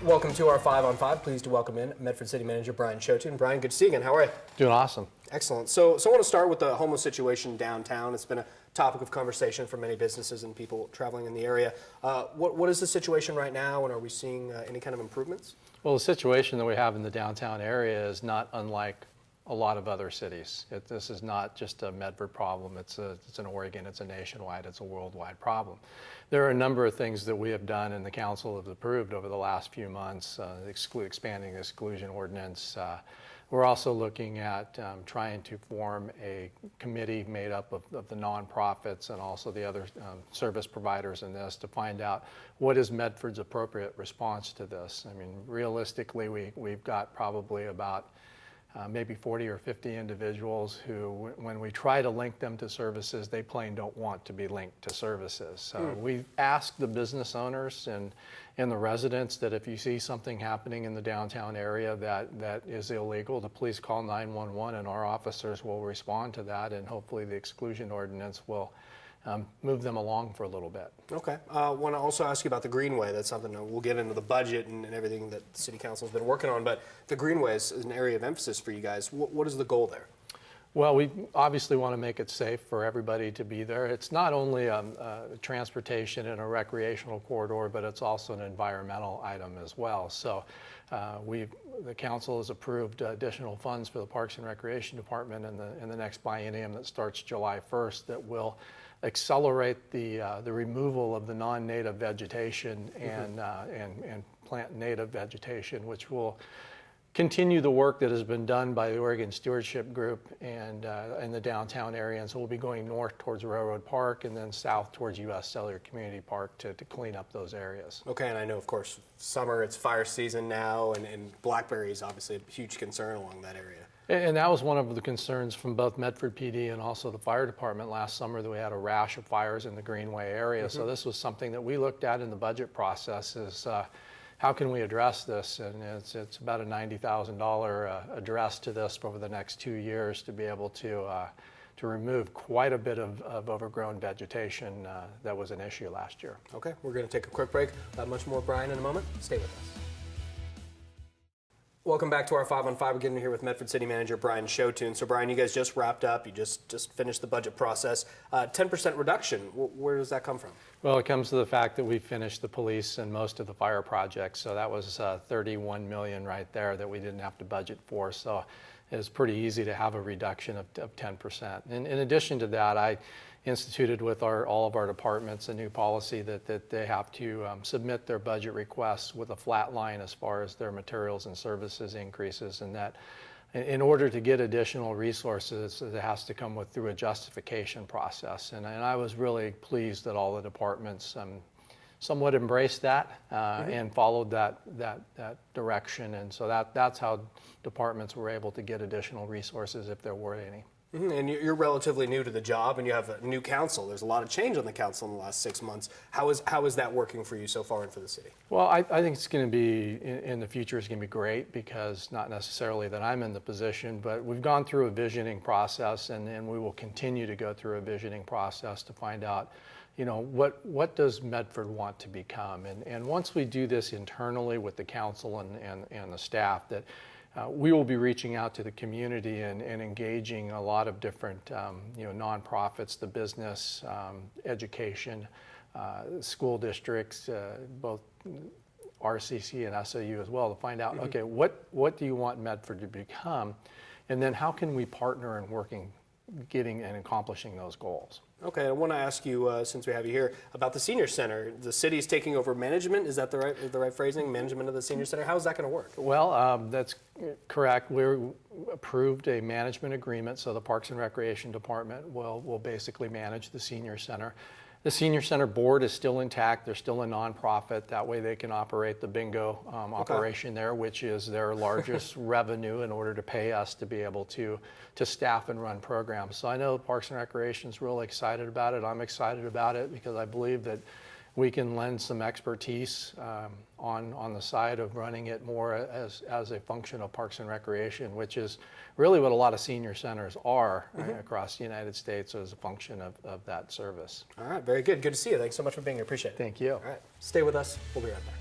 Welcome to our 5 on 5. Pleased to welcome in Medford City Manager Brian Sjothun. Brian, good to see you again. How are you? Doing awesome. Excellent. So I want to start with the homeless situation downtown. It's been a topic of conversation for many businesses and people traveling in the area. What is the situation right now, and are we seeing any kind of improvements? Well, the situation that we have in the downtown area is not unlike a lot of other cities. This is not just a Medford problem. It's an Oregon, it's a nationwide, it's a worldwide problem. There are a number of things that we have done and the council has approved over the last few months, expanding the exclusion ordinance. We're also looking at trying to form a committee made up of the nonprofits and also the other service providers in this to find out what is Medford's appropriate response to this. I mean, realistically, we've got probably about maybe 40 or 50 individuals who, when we try to link them to services, they plain don't want to be linked to services. So we've asked the business owners and the residents that if you see something happening in the downtown area that is illegal, to please call 911 and our officers will respond to that, and hopefully the exclusion ordinance will move them along for a little bit. Okay. I want to also ask you about the Greenway. That's something we'll get into the budget and everything that the City Council has been working on, but the Greenways is an area of emphasis for you guys. What is the goal there? Well, we obviously want to make it safe for everybody to be there. It's not only a transportation and a recreational corridor, but it's also an environmental item as well. So the council has approved additional funds for the Parks and Recreation Department in the next biennium that starts July 1st that will accelerate the removal of the non-native vegetation and plant native vegetation, which will continue the work that has been done by the Oregon Stewardship Group and in the downtown area. And so we'll be going north towards Railroad Park and then south towards U.S. Cellular Community Park to clean up those areas. Okay, and I know, of course, summer, it's fire season now, and blackberry is obviously a huge concern along that area. And that was one of the concerns from both Medford PD and also the fire department last summer, that we had a rash of fires in the Greenway area. So this was something that we looked at in the budget process is how can we address this? And it's about a $90,000 address to this over the next 2 years to be able to remove quite a bit of overgrown vegetation that was an issue last year. Okay, we're going to take a quick break. Much more Brian in a moment. Stay with us. Welcome back to our 5 on 5. We're getting here with Medford City Manager Brian Sjothun. So Brian, you guys just wrapped up. You just finished the budget process. 10% reduction. Where does that come from? Well, it comes to the fact that we finished the police and most of the fire projects. So that was $31 million right there that we didn't have to budget for. So it was pretty easy to have a reduction of 10%. And in addition to that, I instituted with all of our departments a new policy that they have to submit their budget requests with a flat line as far as their materials and services increases, and that in order to get additional resources, it has to come through a justification process. And I was really pleased that all the departments somewhat embraced that and followed that direction. And so that's how departments were able to get additional resources if there were any. And you're relatively new to the job, and you have a new council. There's a lot of change on the council in the last 6 months. How is that working for you so far and for the city? Well, I think it's going to be, in the future, it's going to be great, because not necessarily that I'm in the position, but we've gone through a visioning process, and we will continue to go through a visioning process to find out, you know, what does Medford want to become? And once we do this internally with the council and the staff, that we will be reaching out to the community and engaging a lot of different nonprofits, the business, education, school districts, both RCC and SAU as well, to find out, okay, what do you want Medford to become? And then how can we partner in getting and accomplishing those goals? Okay, I want to ask you, since we have you here, about the senior center. The city's taking over management. Is that the right phrasing? Management of the senior center. How is that going to work? Well, that's correct. We approved a management agreement, so the Parks and Recreation Department will basically manage the senior center. The senior center board is still intact. They're still a nonprofit. That way they can operate the bingo operation there, which is their largest revenue in order to pay us to be able to staff and run programs. So I know Parks and Recreation is really excited about it. I'm excited about it because I believe that we can lend some expertise on the side of running it more as a function of Parks and Recreation, which is really what a lot of senior centers are across the United States as a function of that service. All right, very good. Good to see you. Thanks so much for being here. Appreciate it. Thank you. All right, stay with us. We'll be right back.